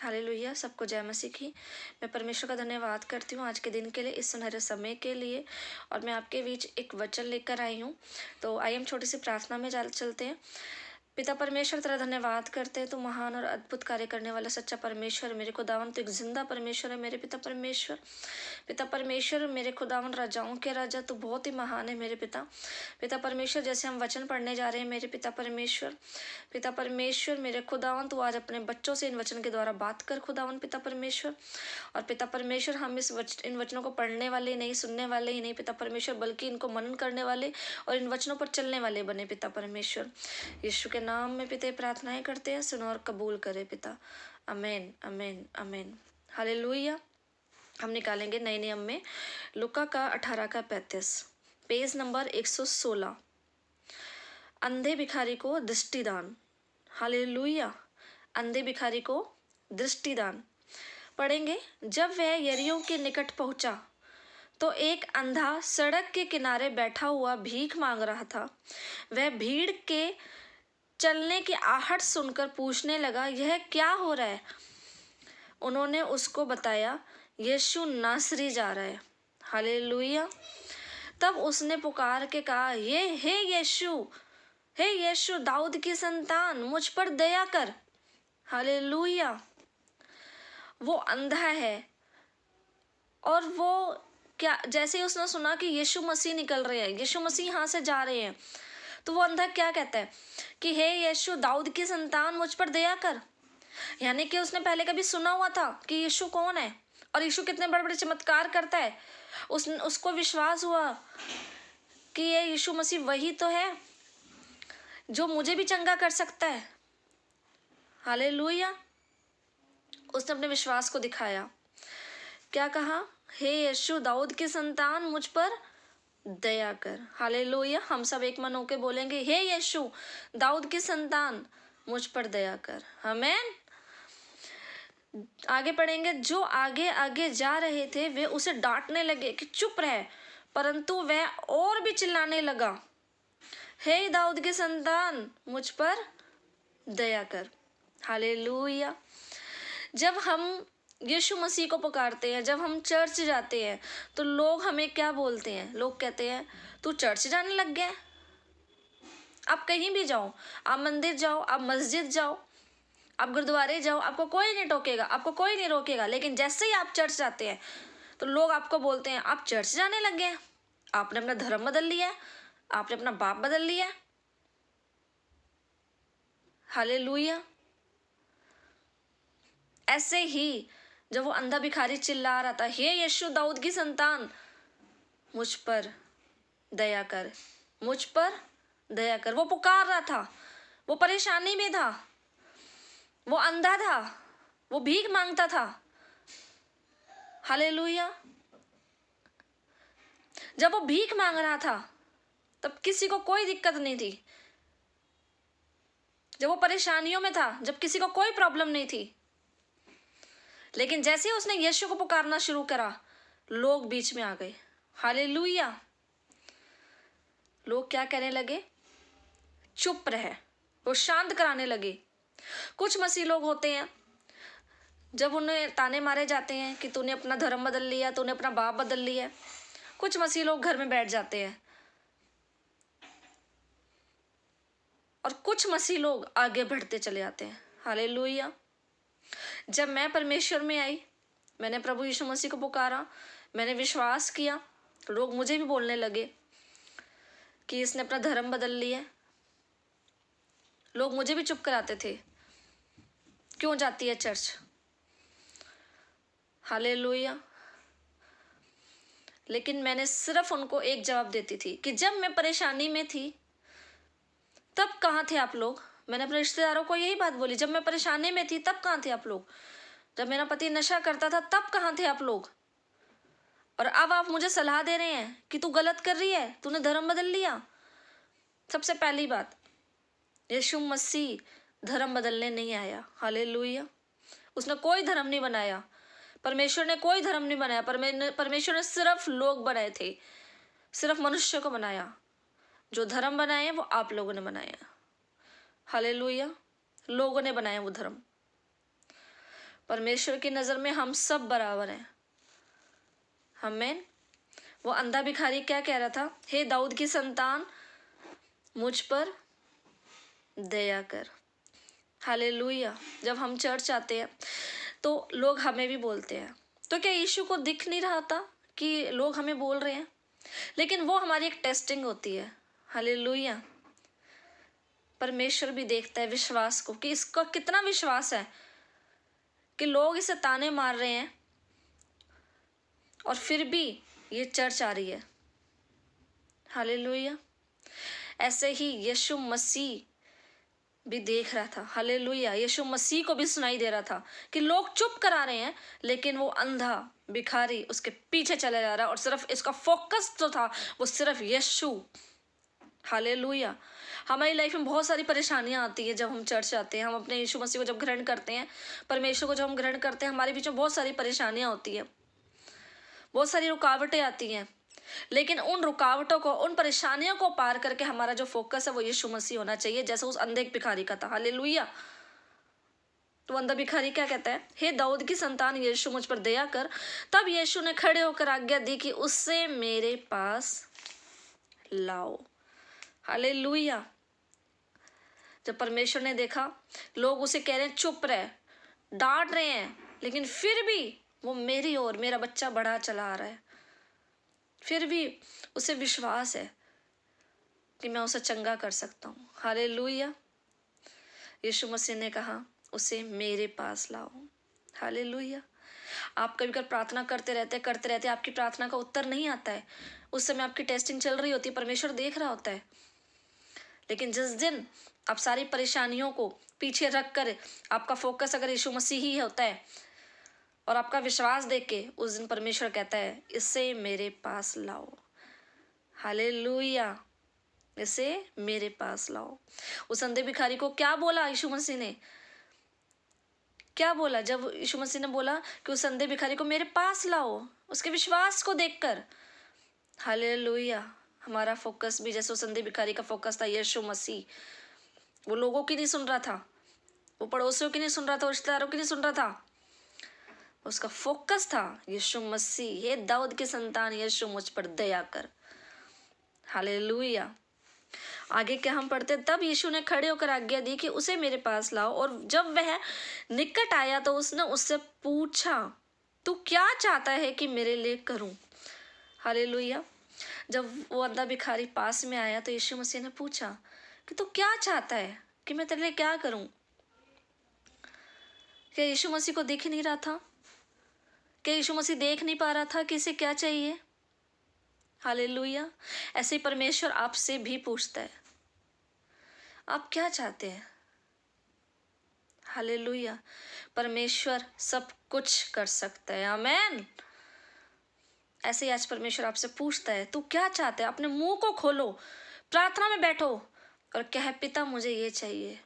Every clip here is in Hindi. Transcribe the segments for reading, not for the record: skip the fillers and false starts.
हालेलुया। सबको जय मसीह की। मैं परमेश्वर का धन्यवाद करती हूँ आज के दिन के लिए, इस सुनहरे समय के लिए। और मैं आपके बीच एक वचन लेकर आई हूँ। तो आइए हम छोटी सी प्रार्थना में चलते हैं। पिता परमेश्वर, तेरा धन्यवाद करते हैं। तो महान और अद्भुत कार्य करने वाला सच्चा परमेश्वर, मेरे खुदावन तो एक जिंदा परमेश्वर है। मेरे पिता परमेश्वर, मेरे खुदावन राजाओं के राजा, तो बहुत ही महान है मेरे पिता परमेश्वर। जैसे हम वचन पढ़ने जा रहे हैं मेरे पिता परमेश्वर मेरे खुदावन, तो आज अपने बच्चों से इन वचन के द्वारा बात कर खुदावन पिता परमेश्वर। और पिता परमेश्वर, हम इन वचनों को पढ़ने वाले ही नहीं, सुनने वाले ही नहीं पिता परमेश्वर, बल्कि इनको मनन करने वाले और इन वचनों पर चलने वाले बने पिता परमेश्वर। यीशु के नाम में पिता प्रार्थनाएं करते हैं, सुनो और कबूल करे पिता। आमीन आमीन आमीन। हालेलुया। हम निकालेंगे नए नियम में लूका का 18 का 35, पेज नंबर 116। अंधे भिखारी को दृष्टिदान। हालेलुया। अंधे भिखारी को दृष्टिदान पढ़ेंगे। जब वह यरीहो के निकट पहुंचा तो एक अंधा सड़क के किनारे बैठा हुआ भीख मांग रहा था। वह भीड़ के चलने की आहट सुनकर पूछने लगा, यह क्या हो रहा है? उन्होंने उसको बताया, यीशु नासरी जा रहा है। हालेलुया। तब उसने पुकार के कहा, हे यीशु दाऊद की संतान, मुझ पर दया कर। हालेलुया। वो अंधा है और वो क्या, जैसे ही उसने सुना कि यीशु मसीह निकल रहे हैं, यीशु मसीह यहाँ से जा रहे हैं, तो वो अंधा क्या कहता है कि हे यीशु दाऊद की संतान, मुझ पर दया कर। यानी कि उसने पहले कभी सुना हुआ था कि यीशु कौन है और यीशु कितने बड़े बड़े चमत्कार करता है। उसको विश्वास हुआ कि ये यीशु मसीह वही तो है जो मुझे भी चंगा कर सकता है। हालेलुया। उसने अपने विश्वास को दिखाया। क्या कहा? हे यीशु दाऊद की संतान, मुझ पर दया कर। हालेलुया। हम सब एक मन होकर बोलेंगे, हे यीशु दाऊद की संतान, मुझ पर दया कर। आमीन। आगे पढ़ेंगे। जो आगे आगे जा रहे थे वे उसे डांटने लगे कि चुप रहे, परंतु वह और भी चिल्लाने लगा, हे दाऊद की संतान, मुझ पर दया कर। हालेलुया। जब हम यीशु मसीह को पुकारते हैं, जब हम चर्च जाते हैं, तो लोग हमें क्या बोलते हैं? लोग कहते हैं, तू चर्च जाने लग गया। आप कहीं भी जाओ, आप मंदिर जाओ, आप मस्जिद जाओ, आप गुरुद्वारे जाओ, आपको कोई नहीं टोकेगा, आपको कोई नहीं रोकेगा। लेकिन जैसे ही आप चर्च जाते हैं तो लोग आपको बोलते हैं, आप चर्च जाने लग गए, आपने अपना धर्म बदल लिया, आपने अपना बाप बदल लिया। हालेलुया। ऐसे ही जब वो अंधा भिखारी चिल्ला रहा था, हे यीशु दाऊद की संतान, मुझ पर दया कर, मुझ पर दया कर। वो पुकार रहा था, वो परेशानी में था, वो अंधा था, वो भीख मांगता था। हालेलुया। जब वो भीख मांग रहा था तब किसी को कोई दिक्कत नहीं थी। जब वो परेशानियों में था, जब किसी को कोई प्रॉब्लम नहीं थी। लेकिन जैसे ही उसने यीशु को पुकारना शुरू करा, लोग बीच में आ गए। हालेलुया। लोग क्या कहने लगे? चुप रहे। वो शांत कराने लगे। कुछ मसीह लोग होते हैं, जब उन्हें ताने मारे जाते हैं कि तूने अपना धर्म बदल लिया, तूने अपना बाप बदल लिया, कुछ मसीह लोग घर में बैठ जाते हैं और कुछ मसीह लोग आगे बढ़ते चले आते हैं। हालेलुया। जब मैं परमेश्वर में आई, मैंने प्रभु यीशु मसीह को पुकारा, मैंने विश्वास किया, लोग मुझे भी बोलने लगे कि इसने अपना धर्म बदल लिया। लोग मुझे भी चुप कराते थे, क्यों जाती है चर्च? हालेलुया। लेकिन मैंने सिर्फ उनको एक जवाब देती थी कि जब मैं परेशानी में थी तब कहाँ थे आप लोग? मैंने अपने रिश्तेदारों को यही बात बोली, जब मैं परेशानी में थी तब कहाँ थे आप लोग? जब मेरा पति नशा करता था तब कहाँ थे आप लोग? और अब आप मुझे सलाह दे रहे हैं कि तू गलत कर रही है, तूने धर्म बदल लिया। सबसे पहली बात, यीशु मसीह धर्म बदलने नहीं आया। हालेलुया। उसने कोई धर्म नहीं बनाया, परमेश्वर ने कोई धर्म नहीं बनाया। परमेश्वर ने सिर्फ लोग बनाए थे, सिर्फ मनुष्य को बनाया। जो धर्म बनाए वो आप लोगों ने बनाया। हालेलुया। लोगों ने बनाया वो धर्म। परमेश्वर की नज़र में हम सब बराबर हैं। आमीन। वो अंधा भिखारी क्या कह रहा था? हे दाऊद की संतान, मुझ पर दया कर। हालेलुया। जब हम चर्च आते हैं तो लोग हमें भी बोलते हैं, तो क्या यीशु को दिख नहीं रहा था कि लोग हमें बोल रहे हैं? लेकिन वो हमारी एक टेस्टिंग होती है। हालेलुया। परमेश्वर भी देखता है विश्वास को, कि इसका कितना विश्वास है, कि लोग इसे ताने मार रहे हैं और फिर भी ये चर्च आ रही है। हालेलुया। ऐसे ही यीशु मसीह भी देख रहा था। हालेलुया। यीशु मसीह को भी सुनाई दे रहा था कि लोग चुप करा रहे हैं, लेकिन वो अंधा भिखारी उसके पीछे चले जा रहा है और सिर्फ इसका फोकस जो था वो सिर्फ यीशु। हालेलुया। हमारी लाइफ में बहुत सारी परेशानियां आती है जब हम चर्च आते हैं, हम अपने यीशु मसीह को जब ग्रहण करते हैं, परमेश्वर को जब हम ग्रहण करते हैं, हमारे बीच में बहुत सारी परेशानियां होती है, बहुत सारी रुकावटें आती हैं, लेकिन उन रुकावटों को, उन परेशानियों को पार करके हमारा जो फोकस है वो यीशु मसीह होना चाहिए, जैसे उस अंधे भिखारी का था। हालेलुया। तो अंधा भिखारी क्या कहता है? हे दाऊद की संतान, यीशु मुझ पर दया कर। तब यीशु ने खड़े होकर आज्ञा दी कि उसे मेरे पास लाओ। हालेलुया। जब परमेश्वर ने देखा लोग उसे कह रहे हैं चुप रहे, डांट रहे हैं, लेकिन फिर भी वो मेरी ओर, मेरा बच्चा बढ़ा चला आ रहा है, फिर भी उसे विश्वास है कि मैं उसे चंगा कर सकता हूँ। हालेलुया। यीशु मसीह ने कहा उसे मेरे पास लाओ। हालेलुया। आप कभी कभी प्रार्थना करते रहते आपकी प्रार्थना का उत्तर नहीं आता है, उस समय आपकी टेस्टिंग चल रही होती है, परमेश्वर देख रहा होता है, लेकिन जिस दिन आप सारी परेशानियों को पीछे रख कर आपका फोकस अगर यीशु मसीह ही होता है और आपका विश्वास देख के, उस दिन परमेश्वर कहता है इसे मेरे पास लाओ। हालेलुया। इसे मेरे पास लाओ। उस अंधे भिखारी को क्या बोला यीशु मसीह ने? क्या बोला जब यीशु मसीह ने बोला कि उस अंधे भिखारी को मेरे पास लाओ? उसके विश्वास को देखकर। हालेलुया। हमारा फोकस भी जैसे उस अंधे भिखारी का फोकस था यीशु मसीह। वो लोगों की नहीं सुन रहा था, वो पड़ोसियों की नहीं सुन रहा था, रिश्तेदारों की नहीं सुन रहा था, उसका फोकस था यीशु मसीह। हे दाऊद की संतान, यीशु मुझ पर दया कर। हालेलुया। आगे क्या हम पढ़ते? तब यीशु ने खड़े होकर आज्ञा दी कि उसे मेरे पास लाओ, और जब वह निकट आया तो उसने उससे पूछा, तू क्या चाहता है कि मेरे लिए करूं? हालेलुया। जब वो अंधा भिखारी पास में आया तो यीशु मसीह ने पूछा कि तू क्या चाहता है कि मैं तेरे लिए क्या करूं? क्या यीशु मसीह को दिख नहीं रहा था? क्या यीशु मसीह देख नहीं पा रहा था कि इसे क्या चाहिए? हालेलुया। ऐसे ही परमेश्वर आपसे भी पूछता है, आप क्या चाहते हैं? हालेलुया। परमेश्वर सब कुछ कर सकता है। आमेन। ऐसे ही आज परमेश्वर आपसे पूछता है, तू क्या चाहता है? अपने मुंह को खोलो, प्रार्थना में बैठो और कहे, पिता मुझे ये चाहिए।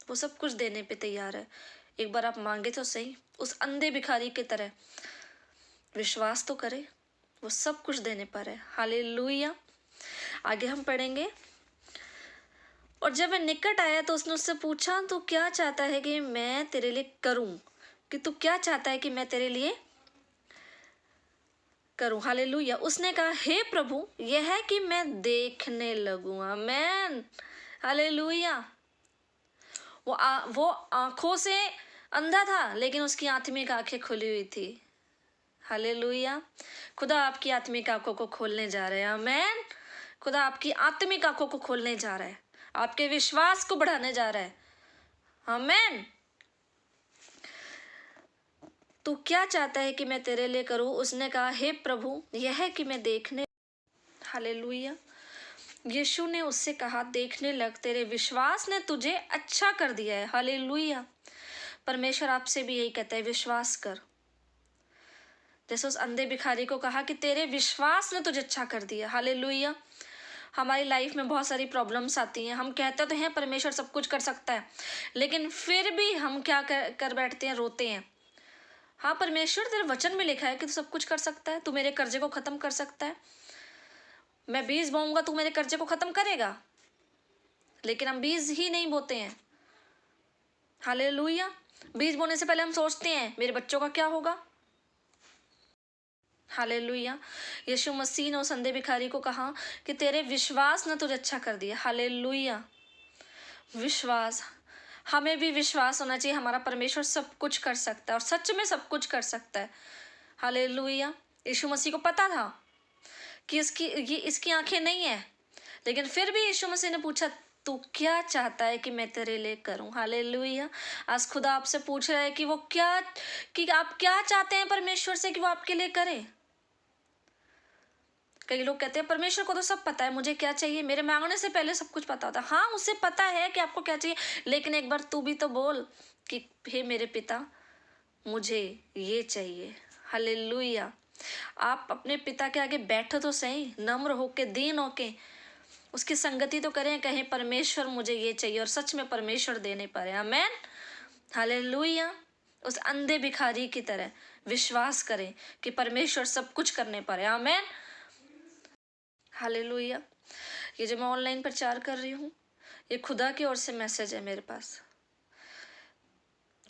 वो सब कुछ देने पे तैयार है। एक बार आप मांगे तो सही, उस अंधे भिखारी की तरह विश्वास तो करे, वो सब कुछ देने पर है। हालेलुया। आगे हम पढ़ेंगे। और जब वह निकट आया तो उसने उससे पूछा, तू क्या चाहता है कि मैं तेरे लिए करूं? कि तू क्या चाहता है कि मैं तेरे लिए करूं? हालेलुया। उसने कहा, हे प्रभु, यह है कि मैं देखने लगूं। आमेन। हालेलुया। वो आंखों से अंधा था, लेकिन उसकी आत्मिक आंखें खुली हुई थी। हालेलुया। खुदा आपकी आत्मिक आंखों को खोलने जा रहे हैं। आमेन। खुदा आपकी आत्मिक आंखों को खोलने जा रहा है, आपके विश्वास को बढ़ाने जा रहा है। आमेन। तू क्या चाहता है कि मैं तेरे लिए करूं? उसने कहा, हे प्रभु, यह है कि मैं देखने। हालेलुया। यीशु ने उससे कहा, देखने लग, तेरे विश्वास ने तुझे अच्छा कर दिया है। हालेलुया। परमेश्वर आपसे भी यही कहता है, विश्वास कर। जैसे उस अंधे भिखारी को कहा कि तेरे विश्वास ने तुझे अच्छा कर दिया। हालेलुया। हमारी लाइफ में बहुत सारी प्रॉब्लम्स आती हैं, हम कहते तो हैं परमेश्वर सब कुछ कर सकता है, लेकिन फिर भी हम क्या कर बैठते हैं? रोते हैं। हाँ, परमेश्वर तेरे वचन में लिखा है कि तू सब कुछ कर सकता है, तू मेरे कर्जे को खत्म कर सकता है, मैं बीज बोऊंगा, तू मेरे कर्जे को खत्म करेगा, लेकिन हम बीज ही नहीं बोते हैं। हालेलुया। बीज बोने से पहले हम सोचते हैं मेरे बच्चों का क्या होगा। हालेलुया। यीशु मसीह ने उस अंधे भिखारी को कहा कि तेरे विश्वास ने तुझे अच्छा कर दिया। हालेलुया। विश्वास, हमें भी विश्वास होना चाहिए हमारा परमेश्वर सब कुछ कर सकता है और सच में सब कुछ कर सकता है। हालेलुया। यीशु मसीह को पता था कि इसकी आंखें नहीं है, लेकिन फिर भी यीशु मसीह ने पूछा तू क्या चाहता है कि मैं तेरे लिए करूं। हालेलुया। आज खुदा आपसे पूछ रहा है कि आप क्या चाहते हैं परमेश्वर से कि वो आपके लिए करे। कई लोग कहते हैं परमेश्वर को तो सब पता है मुझे क्या चाहिए, मेरे मांगने से पहले सब कुछ पता होता है। हाँ, उसे पता है कि आपको क्या चाहिए, लेकिन एक बार तू भी तो बोल कि हे मेरे पिता मुझे ये चाहिए। हालेलुया। आप अपने पिता के आगे बैठो तो सही, नम्र होके, दीन होके उसकी संगति तो करें, कहें परमेश्वर मुझे ये चाहिए, और सच में परमेश्वर दे नहीं पा रहे। आमेन। हालेलुया। उस अंधे भिखारी की तरह विश्वास करें कि परमेश्वर सब कुछ करने पा रहे। आमेन। हालेलुया। ये जो मैं ऑनलाइन प्रचार कर रही हूँ, ये खुदा की ओर से मैसेज है मेरे पास।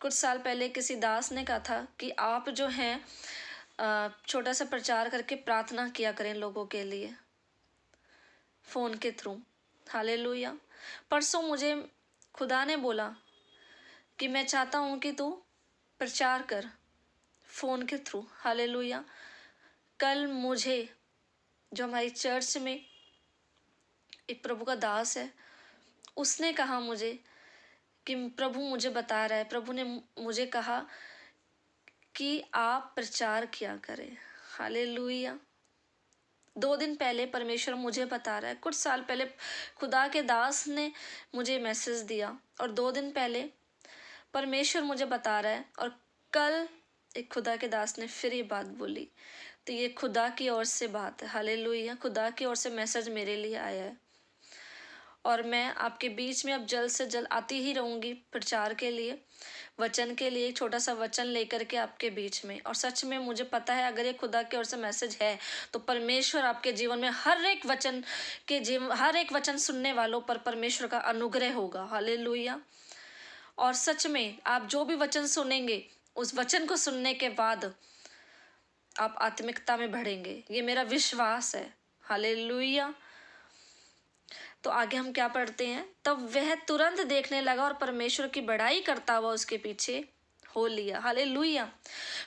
कुछ साल पहले किसी दास ने कहा था कि आप जो हैं छोटा सा प्रचार करके प्रार्थना किया करें लोगों के लिए फ़ोन के थ्रू। हालेलुया। परसों मुझे खुदा ने बोला कि मैं चाहता हूँ कि तू प्रचार कर फ़ोन के थ्रू। हालेलुया। कल मुझे जो हमारी चर्च में एक प्रभु का दास है, उसने कहा मुझे कि प्रभु मुझे बता रहा है, प्रभु ने मुझे कहा कि आप प्रचार किया करें। हालेलुया। 2 दिन पहले परमेश्वर मुझे बता रहा है, कुछ साल पहले खुदा के दास ने मुझे मैसेज दिया और 2 दिन पहले परमेश्वर मुझे बता रहा है, और कल एक खुदा के दास ने फिर ये बात बोली। तो ये खुदा की ओर से बात है। हालेलुया। खुदा की ओर से मैसेज मेरे लिए आया है और मैं आपके बीच में अब जल्द से जल्द आती ही रहूँगी प्रचार के लिए, वचन के लिए, एक छोटा सा वचन लेकर के आपके बीच में। और सच में मुझे पता है अगर ये खुदा की ओर से मैसेज है तो परमेश्वर आपके जीवन में हर एक वचन सुनने वालों पर परमेश्वर का अनुग्रह होगा। हालेलुया। और सच में आप जो भी वचन सुनेंगे, उस वचन को सुनने के बाद आप आत्मिकता में बढ़ेंगे, ये मेरा विश्वास है। हालेलुया। तो आगे हम क्या पढ़ते हैं, तब वह तुरंत देखने लगा और परमेश्वर की बड़ाई करता हुआ उसके पीछे हो लिया। हालेलुया।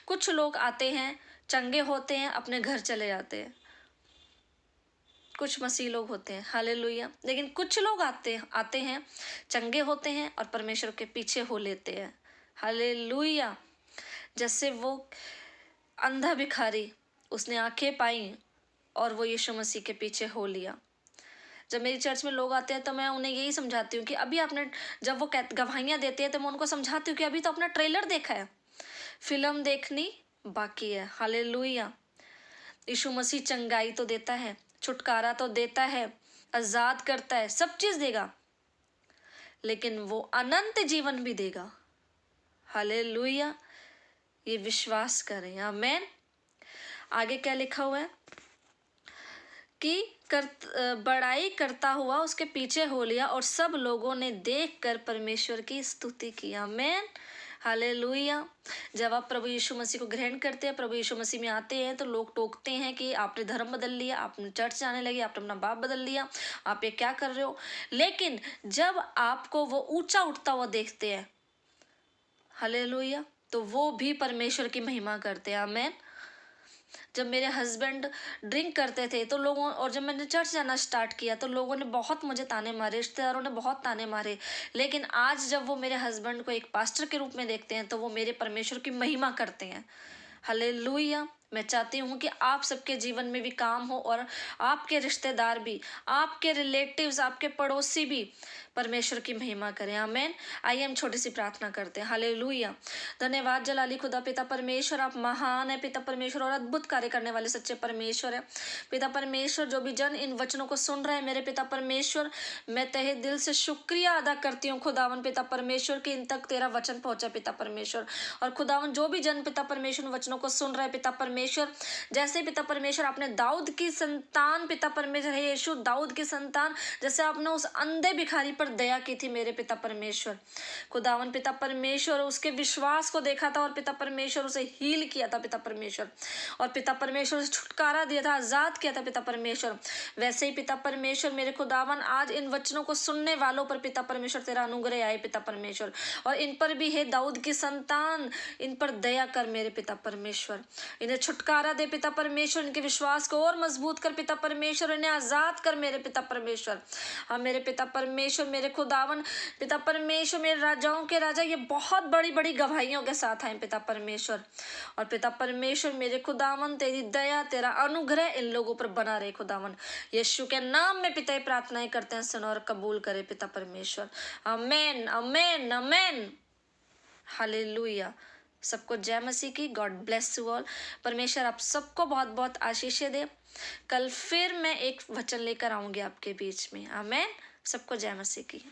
कुछ लोग आते हैं, चंगे होते हैं, अपने घर चले जाते हैं, कुछ मसीह लोग होते हैं। हालेलुया। लेकिन कुछ लोग आते हैं, चंगे होते हैं और परमेश्वर के पीछे हो लेते हैं। हालेलुया। जैसे वो अंधा भिखारी, उसने आंखें पाई और वो यीशु मसीह के पीछे हो लिया। जब मेरी चर्च में लोग आते हैं तो मैं उन्हें यही समझाती हूँ कि अभी आपने, जब वो गवाहियाँ देते हैं तो मैं उनको समझाती हूँ कि अभी तो अपना ट्रेलर देखा है, फिल्म देखनी बाकी है। हालेलुया। यीशु मसीह चंगाई तो देता है, छुटकारा तो देता है, आज़ाद करता है, सब चीज़ देगा, लेकिन वो अनंत जीवन भी देगा। हालेलुया। ये विश्वास करें। आमेन। आगे क्या लिखा हुआ है कि बड़ाई करता हुआ उसके पीछे हो लिया और सब लोगों ने देखकर परमेश्वर की स्तुति की। आमेन। हालेलुया। जब आप प्रभु यीशु मसीह को ग्रहण करते हैं, प्रभु यीशु मसीह में आते हैं, तो लोग टोकते हैं कि आपने धर्म बदल लिया, आपने चर्च जाने लगे, आपने अपना बाप बदल लिया, आप ये क्या कर रहे हो। लेकिन जब आपको वो ऊंचा उठता हुआ देखते हैं, हालेलुया, तो वो भी परमेश्वर की महिमा करते हैं। आमेन। जब मेरे हस्बैंड ड्रिंक करते थे तो लोगों, और जब मैंने चर्च जाना स्टार्ट किया तो लोगों ने बहुत मुझे ताने मारे, रिश्तेदारों ने बहुत ताने मारे, लेकिन आज जब वो मेरे हस्बैंड को एक पास्टर के रूप में देखते हैं तो वो मेरे परमेश्वर की महिमा करते हैं। हालेलुया। मैं चाहती हूँ कि आप सबके जीवन में भी काम हो और आपके रिश्तेदार भी, आपके रिलेटिव्स, आपके पड़ोसी भी परमेश्वर की महिमा करें। आमेन। आइए हम छोटी सी प्रार्थना करते हैं। हालेलुया। धन्यवाद जलाली खुदा पिता परमेश्वर, आप महान है पिता परमेश्वर और अद्भुत कार्य करने वाले सच्चे परमेश्वर है पिता परमेश्वर। जो भी जन इन वचनों को सुन रहे हैं मेरे पिता परमेश्वर, मैं तहे दिल से शुक्रिया अदा करती हूँ खुदावन पिता परमेश्वर कि इन तक तेरा वचन पहुंचा पिता परमेश्वर। और खुदावन जो भी जन पिता परमेश्वर वचनों को सुन रहे पिता परमेश्वर, परमेश्वर, जैसे पिता परमेश्वर आपने दाऊद की संतान पिता परमेश्वर है यीशु दाऊद की संतान, जैसे आपने उस अंधे भिखारी पर दया की थी मेरे पिता परमेश्वर। खुदावन पिता परमेश्वर उसके विश्वास को देखा था और पिता परमेश्वर उसे हील किया था पिता परमेश्वर, और पिता परमेश्वर उसे छुटकारा दिया था, आजाद किया था पिता परमेश्वर। वैसे ही पिता परमेश्वर मेरे खुदावन आज इन वचनों को सुनने वालों पर पिता परमेश्वर तेरा अनुग्रह आए पिता परमेश्वर, और इन पर भी है दाऊद की संतान, इन पर दया कर मेरे पिता परमेश्वर, इन्हें छुटकारा दे पिता परमेश्वर, इनके विश्वास को और मजबूत कर पिता परमेश्वर, इन्हें आजाद कर मेरे पिता परमेश्वर। हाँ मेरे पिता परमेश्वर मेरे खुदावन पिता परमेश्वर मेरे राजाओं के राजा ये बहुत बड़ी बड़ी गवाहियों के साथ आए पिता परमेश्वर, और पिता परमेश्वर मेरे खुदावन तेरी दया तेरा अनुग्रह इन लोगों पर बना रहे खुदावन, यीशु के नाम में पिता प्रार्थनाएं करते हैं, सुनो और कबूल करे पिता परमेश्वर। आमेन आमेन आमेन हालेलुया। सबको जय मसीह की। God bless you all. परमेश्वर आप सबको बहुत बहुत आशीष दे। कल फिर मैं एक वचन लेकर आऊंगी आपके बीच में। आमेन। सबको जय मसीह की।